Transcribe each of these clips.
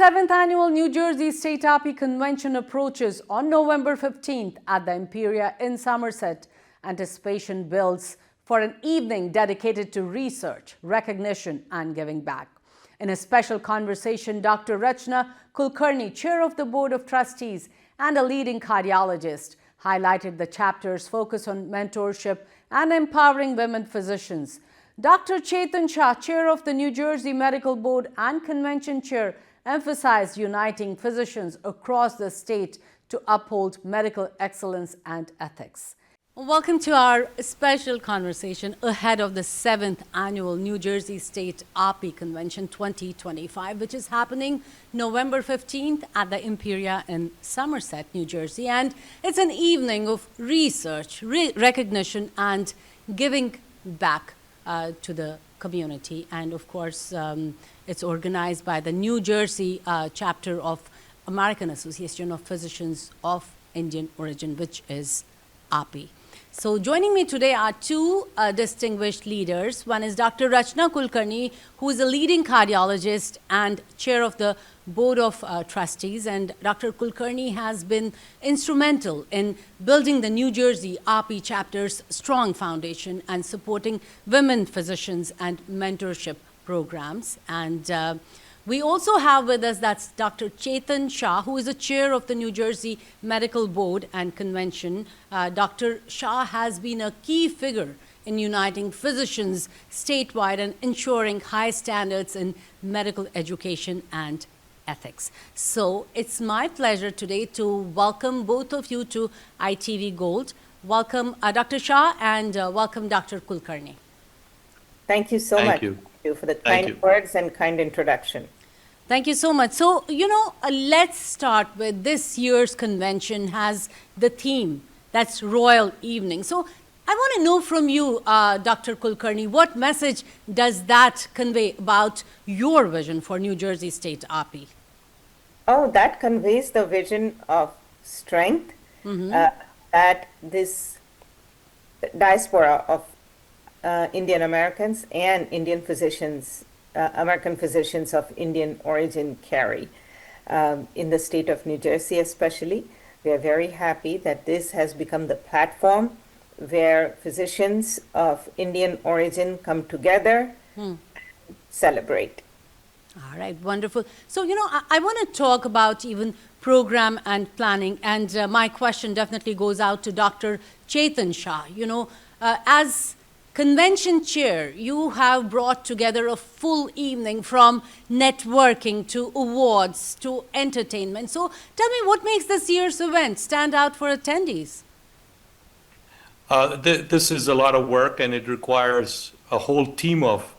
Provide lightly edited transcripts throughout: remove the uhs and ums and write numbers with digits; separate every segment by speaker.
Speaker 1: 7th Annual New Jersey State AAPI Convention approaches on November 15th at the Imperia in Somerset, anticipation builds for an evening dedicated to research, recognition, and giving back. In a special conversation, Dr. Rachna Kulkarni, chair of the Board of Trustees and a leading cardiologist, highlighted the chapter's focus on mentorship and empowering women physicians. Dr. Chetan Shah, chair of the New Jersey Medical Board and convention chair, emphasized uniting physicians across the state to uphold medical excellence and ethics. Welcome to our special conversation ahead of the 7th Annual New Jersey State AAPI Convention 2025, which is happening November 15th at the Imperia in Somerset, New Jersey. And it's an evening of research, recognition, and giving back to the community. And of course, it's organized by the New Jersey chapter of American Association of Physicians of Indian Origin, which is AAPI. So joining me today are two distinguished leaders. One is Dr. Rachna Kulkarni, who is a leading cardiologist and chair of the Board of Trustees. And Dr. Kulkarni has been instrumental in building the New Jersey AAPI chapter's strong foundation and supporting women physicians and mentorship programs. And we also have with us, that's Dr. Chetan Shah, who is a chair of the New Jersey Medical Board and Convention. Dr. Shah has been a key figure in uniting physicians statewide and ensuring high standards in medical education and ethics. So it's my pleasure today to welcome both of you to ITV Gold. Welcome Dr. Shah and welcome Dr. Kulkarni.
Speaker 2: Thank you so much.
Speaker 3: You.
Speaker 2: Thank you for the kind words and kind introduction.
Speaker 1: Thank you so much. So, let's start with this year's convention has the theme, that's Royal Evening. So, I want to know from you, Dr. Kulkarni, what message does that convey about your vision for New Jersey State AAPI?
Speaker 2: Oh, that conveys the vision of strength that this diaspora of Indian Americans and Indian physicians, American physicians of Indian origin carry. In the state of New Jersey especially, we are very happy that this has become the platform where physicians of Indian origin come together and celebrate.
Speaker 1: All right, wonderful. So, I want to talk about even program and planning, and my question definitely goes out to Dr. Chetan Shah. As convention chair, you have brought together a full evening from networking to awards to entertainment. So tell me, what makes this year's event stand out for attendees?
Speaker 3: This is a lot of work, and it requires a whole team of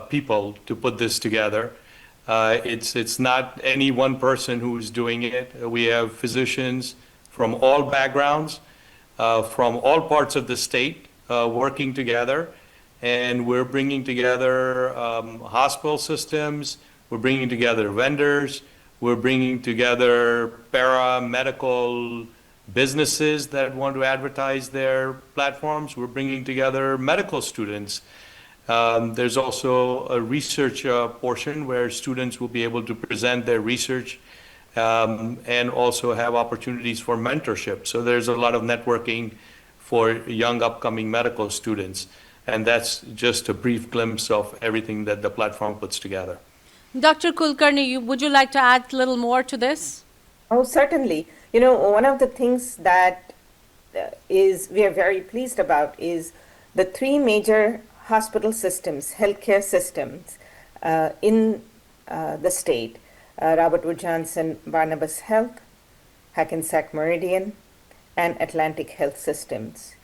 Speaker 3: people to put this together. It's not any one person who's doing it. We have physicians from all backgrounds, from all parts of the state, working together, and we're bringing together hospital systems, we're bringing together vendors, we're bringing together paramedical businesses that want to advertise their platforms, we're bringing together medical students. There's also a research portion where students will be able to present their research and also have opportunities for mentorship. So there's a lot of networking for young upcoming medical students. And that's just a brief glimpse of everything that the platform puts together.
Speaker 1: Dr. Kulkarni, would you like to add a little more to this?
Speaker 2: Oh, certainly. One of the things that we are very pleased about is the three major hospital systems, healthcare systems in the state, Robert Wood Johnson Barnabas Health, Hackensack Meridian, and Atlantic Health Systems.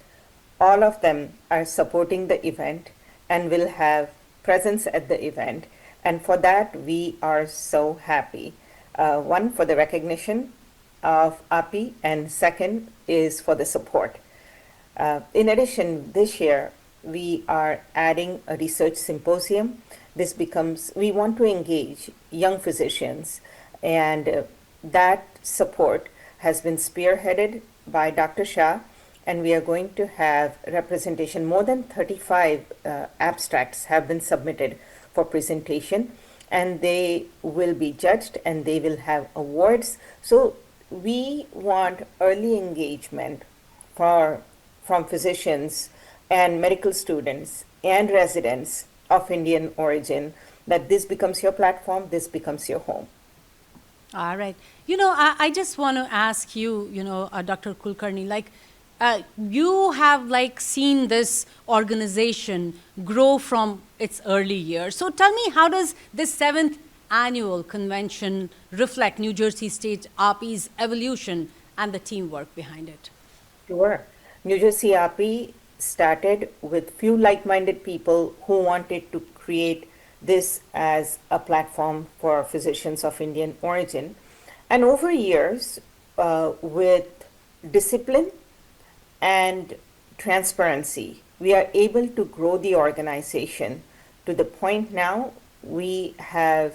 Speaker 2: All of them are supporting the event and will have presence at the event. And for that, we are so happy. One, for the recognition of AAPI, and second is for the support. In addition, this year, we are adding a research symposium. We want to engage young physicians, and that support has been spearheaded by Dr. Shah, and we are going to have representation. More than 35 abstracts have been submitted for presentation, and they will be judged and they will have awards. So we want early engagement from physicians and medical students and residents of Indian origin, that this becomes your platform, this becomes your home.
Speaker 1: All right. I just want to ask you, Dr. Kulkarni, you have seen this organization grow from its early years. So tell me, how does this 7th annual convention reflect New Jersey State AAPI's evolution and the teamwork behind it?
Speaker 2: Sure. New Jersey AAPI started with few like-minded people who wanted to create this as a platform for physicians of Indian origin. And over years, with discipline and transparency, we are able to grow the organization to the point now we have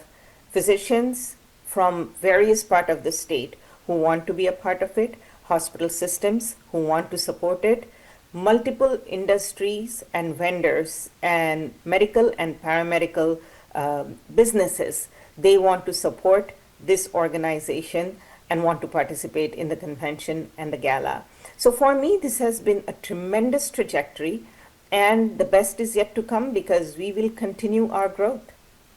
Speaker 2: physicians from various parts of the state who want to be a part of it, hospital systems who want to support it, multiple industries and vendors and medical and paramedical businesses. They want to support this organization and want to participate in the convention and the gala. So for me, this has been a tremendous trajectory, and the best is yet to come because we will continue our growth.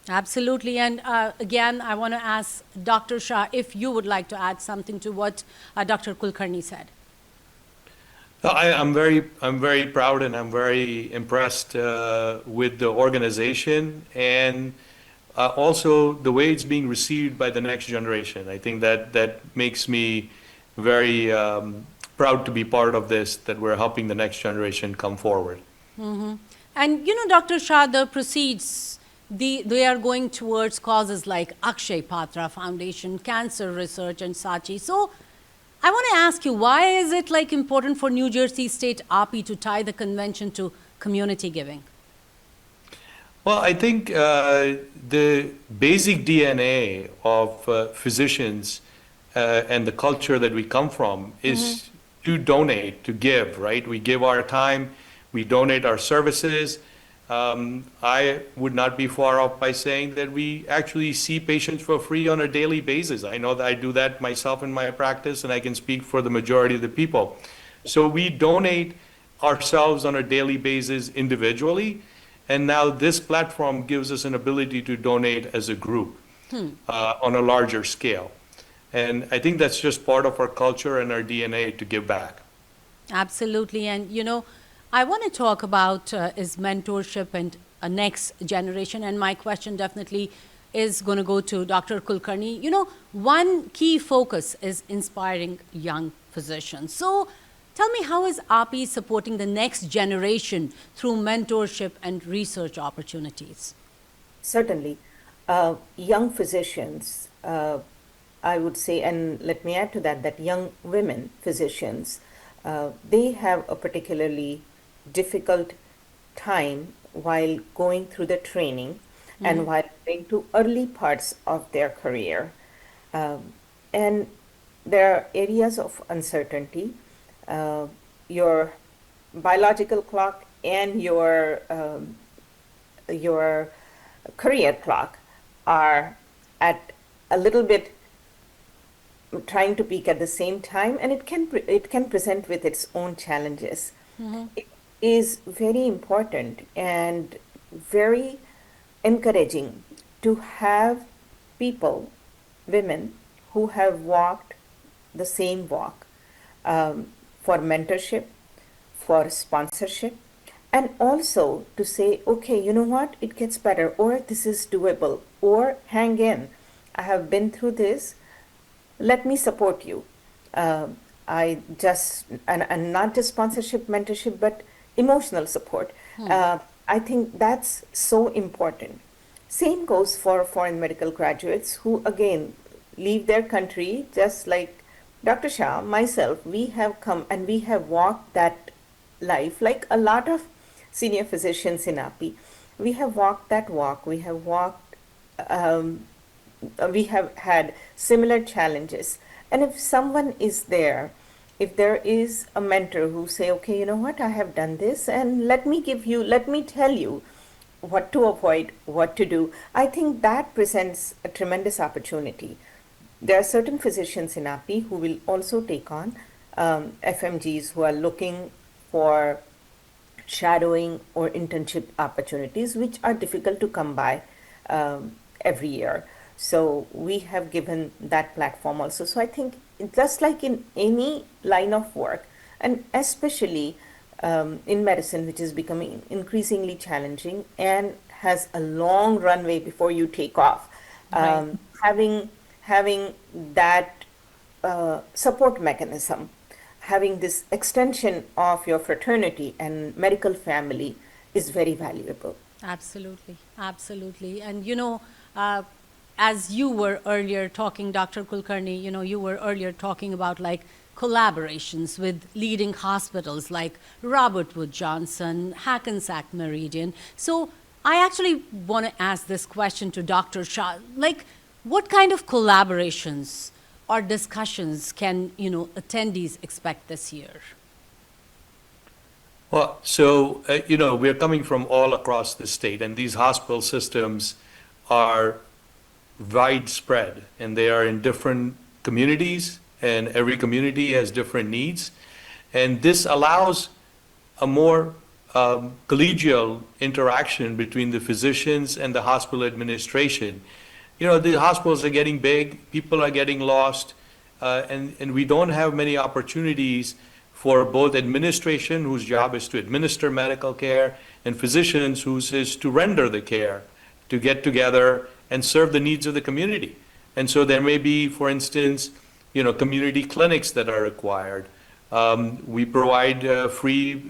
Speaker 1: Absolutely. And again, I want to ask Dr. Shah if you would like to add something to what Dr. Kulkarni said.
Speaker 3: I'm very proud and I'm very impressed with the organization and also the way it's being received by the next generation. I think that makes me very proud to be part of this, that we're helping the next generation come forward.
Speaker 1: Mm-hmm. And Dr. Shah, the proceeds, they are going towards causes like Akshay Patra Foundation, Cancer Research, and Sachi. So I want to ask you, why is it important for New Jersey State AAPI to tie the convention to community giving?
Speaker 3: Well, I think the basic DNA of physicians and the culture that we come from is to donate, to give, right? We give our time, we donate our services. I would not be far off by saying that we actually see patients for free on a daily basis. I know that I do that myself in my practice, and I can speak for the majority of the people. So we donate ourselves on a daily basis individually, and now this platform gives us an ability to donate as a group on a larger scale. And I think that's just part of our culture and our DNA to give back.
Speaker 1: Absolutely. And I want to talk about is mentorship and a next generation. And my question definitely is going to go to Dr. Kulkarni. One key focus is inspiring young physicians. So tell me, how is AAPI supporting the next generation through mentorship and research opportunities?
Speaker 2: Certainly. Young physicians, I would say, and let me add to that young women physicians, they have a particularly difficult time while going through the training and while going to early parts of their career. And there are areas of uncertainty. Your biological clock and your career clock are at a little bit trying to peak at the same time, and it can present with its own challenges. It is very important and very encouraging to have people, women, who have walked the same walk, for mentorship, for sponsorship, and also to say, okay, you know what, it gets better, or this is doable, or hang in, I have been through this, let me support you. And not just sponsorship, mentorship, but emotional support. I think that's so important. Same goes for foreign medical graduates who, again, leave their country, just like Dr. Shah, myself, we have come and we have walked that life like a lot of senior physicians in AAPI. We have walked that walk. We have had similar challenges. And if someone is there, if there is a mentor who say, okay, you know what, I have done this, and let me tell you what to avoid, what to do, I think that presents a tremendous opportunity. There are certain physicians in AAPI who will also take on FMGs who are looking for shadowing or internship opportunities, which are difficult to come by every year. So we have given that platform also. So I think just like in any line of work, and especially in medicine, which is becoming increasingly challenging and has a long runway before you take off,
Speaker 1: Right.
Speaker 2: having that support mechanism, having this extension of your fraternity and medical family is very valuable.
Speaker 1: Absolutely, absolutely. And as you were earlier talking, Dr. Kulkarni, you were earlier talking about like collaborations with leading hospitals like Robert Wood Johnson, Hackensack Meridian. So I actually want to ask this question to Dr. Shah. Like, what kind of collaborations or discussions can, attendees expect this year?
Speaker 3: Well, so, we're coming from all across the state, and these hospital systems are widespread, and they are in different communities, and every community has different needs. And this allows a more collegial interaction between the physicians and the hospital administration. The hospitals are getting big, people are getting lost, and we don't have many opportunities for both administration, whose job is to administer medical care, and physicians, whose is to render the care, to get together and serve the needs of the community. And so there may be, for instance, community clinics that are required. We provide free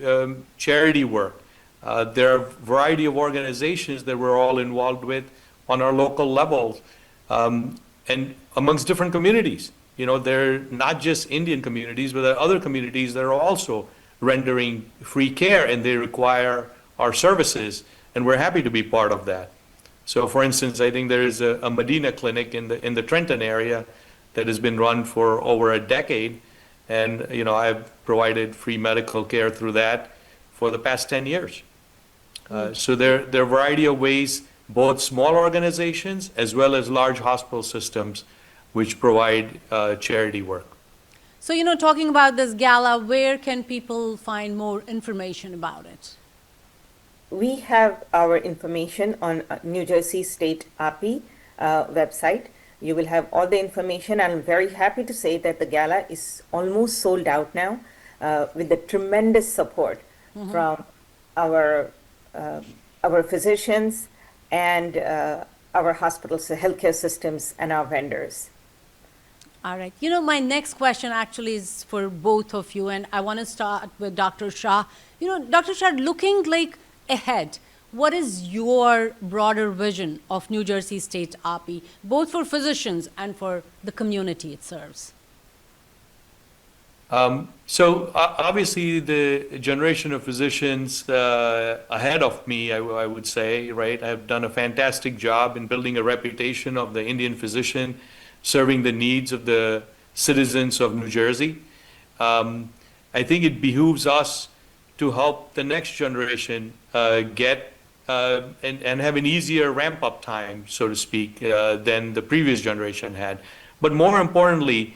Speaker 3: charity work. There are a variety of organizations that we're all involved with on our local levels, and amongst different communities. They're not just Indian communities, but there are other communities that are also rendering free care, and they require our services, and we're happy to be part of that. So, for instance, I think there is a Medina clinic in the Trenton area that has been run for over a decade, and I've provided free medical care through that for the past 10 years. So there are a variety of ways, both small organizations as well as large hospital systems, which provide charity work.
Speaker 1: So, talking about this gala, where can people find more information about it?
Speaker 2: We have our information on New Jersey State AAPI website. You will have all the information. I'm very happy to say that the gala is almost sold out now, with the tremendous support from our physicians and our hospitals, the healthcare systems, and our vendors.
Speaker 1: All right. My next question actually is for both of you, and I want to start with Dr. Shah. Dr. Shah, looking like ahead, what is your broader vision of New Jersey State AAPI, both for physicians and for the community it serves?
Speaker 3: So obviously the generation of physicians ahead of me, I would say, right, have done a fantastic job in building a reputation of the Indian physician, serving the needs of the citizens of New Jersey. I think it behooves us to help the next generation get and have an easier ramp-up time, so to speak, than the previous generation had. But more importantly,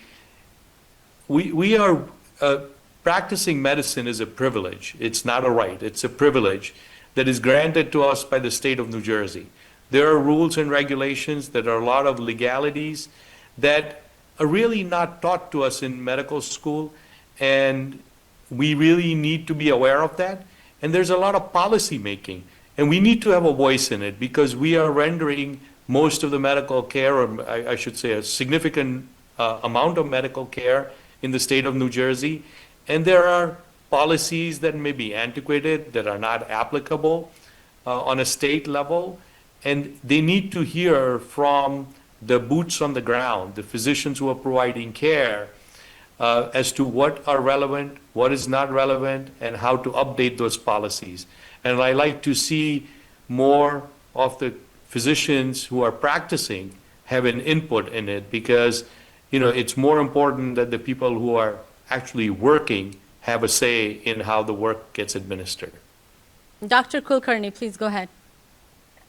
Speaker 3: we are practicing medicine is a privilege. It's not a right. It's a privilege that is granted to us by the state of New Jersey. There are rules and regulations, there are a lot of legalities that are really not taught to us in medical school, and we really need to be aware of that. And there's a lot of policy making, and we need to have a voice in it because we are rendering most of the medical care, or I should say a significant amount of medical care in the state of New Jersey. And there are policies that may be antiquated, that are not applicable on a state level. And they need to hear from the boots on the ground, the physicians who are providing care, as to what are relevant, what is not relevant, and how to update those policies. And I like to see more of the physicians who are practicing have an input in it because, it's more important that the people who are actually working have a say in how the work gets administered.
Speaker 1: Dr. Kulkarni, please go ahead.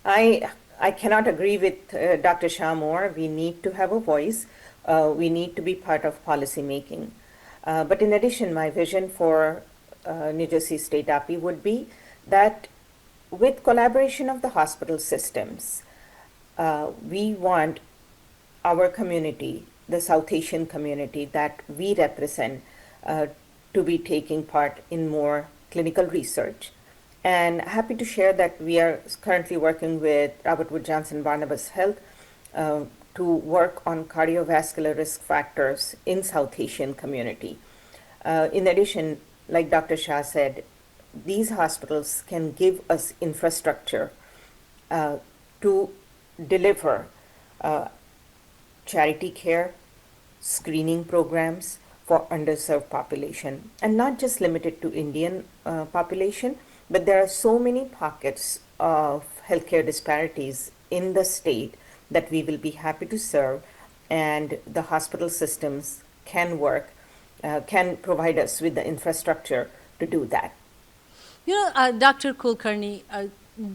Speaker 2: I cannot agree with Dr. Shah more. We need to have a voice. We need to be part of policy making. But in addition, my vision for New Jersey State AAPI would be that with collaboration of the hospital systems, we want our community, the South Asian community that we represent, to be taking part in more clinical research. And happy to share that we are currently working with Robert Wood Johnson Barnabas Health to work on cardiovascular risk factors in South Asian community. In addition, like Dr. Shah said, these hospitals can give us infrastructure to deliver charity care, screening programs for underserved population, and not just limited to Indian population, but there are so many pockets of healthcare disparities in the state that we will be happy to serve, and the hospital systems can work, can provide us with the infrastructure to do that.
Speaker 1: You know, Dr. Kulkarni,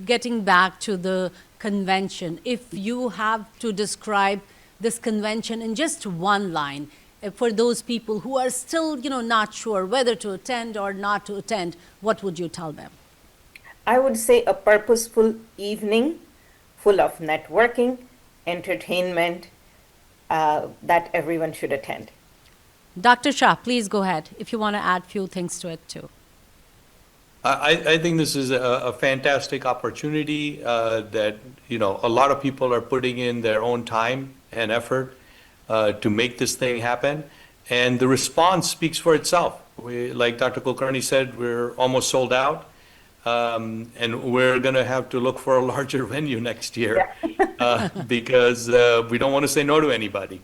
Speaker 1: getting back to the convention, if you have to describe this convention in just one line, for those people who are still, not sure whether to attend or not to attend, what would you tell them?
Speaker 2: I would say a purposeful evening full of networking, entertainment, that everyone should attend.
Speaker 1: Dr. Shah, please go ahead if you want to add a few things to it too.
Speaker 3: I think this is a fantastic opportunity that, a lot of people are putting in their own time and effort to make this thing happen. And the response speaks for itself. Like Dr. Kulkarni said, we're almost sold out. And we're going to have to look for a larger venue next year because we don't want to say no to anybody.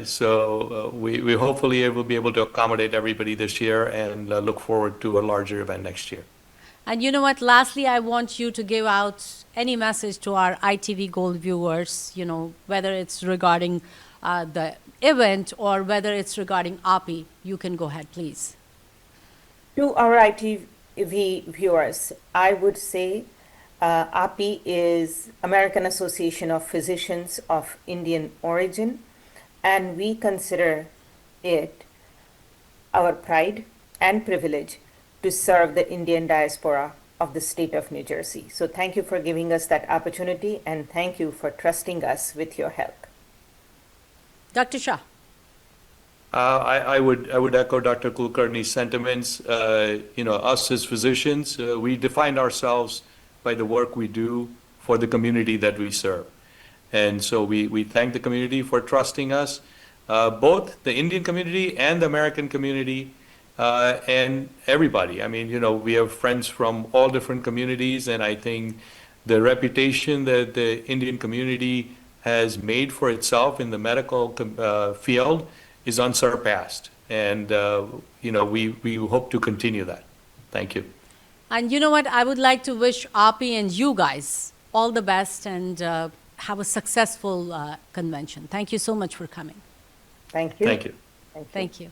Speaker 3: So we hopefully will be able to accommodate everybody this year and look forward to a larger event next year.
Speaker 1: And you know what? Lastly, I want you to give out any message to our ITV Gold viewers, whether it's regarding the event or whether it's regarding AAPI. You can go ahead, please.
Speaker 2: To our ITV viewers, I would say AAPI is American Association of Physicians of Indian Origin, and we consider it our pride and privilege to serve the Indian diaspora of the state of New Jersey. So thank you for giving us that opportunity, and thank you for trusting us with your help.
Speaker 1: Dr. Shah.
Speaker 3: I would echo Dr. Kulkarni's sentiments. Us as physicians, we define ourselves by the work we do for the community that we serve. And so we thank the community for trusting us, both the Indian community and the American community, and everybody. I mean, we have friends from all different communities, and I think the reputation that the Indian community has made for itself in the medical field is unsurpassed. And, we hope to continue that. Thank you.
Speaker 1: And you know what? I would like to wish AAPI and you guys all the best and have a successful convention. Thank you so much for coming.
Speaker 2: Thank you.
Speaker 3: Thank you.
Speaker 1: Thank you.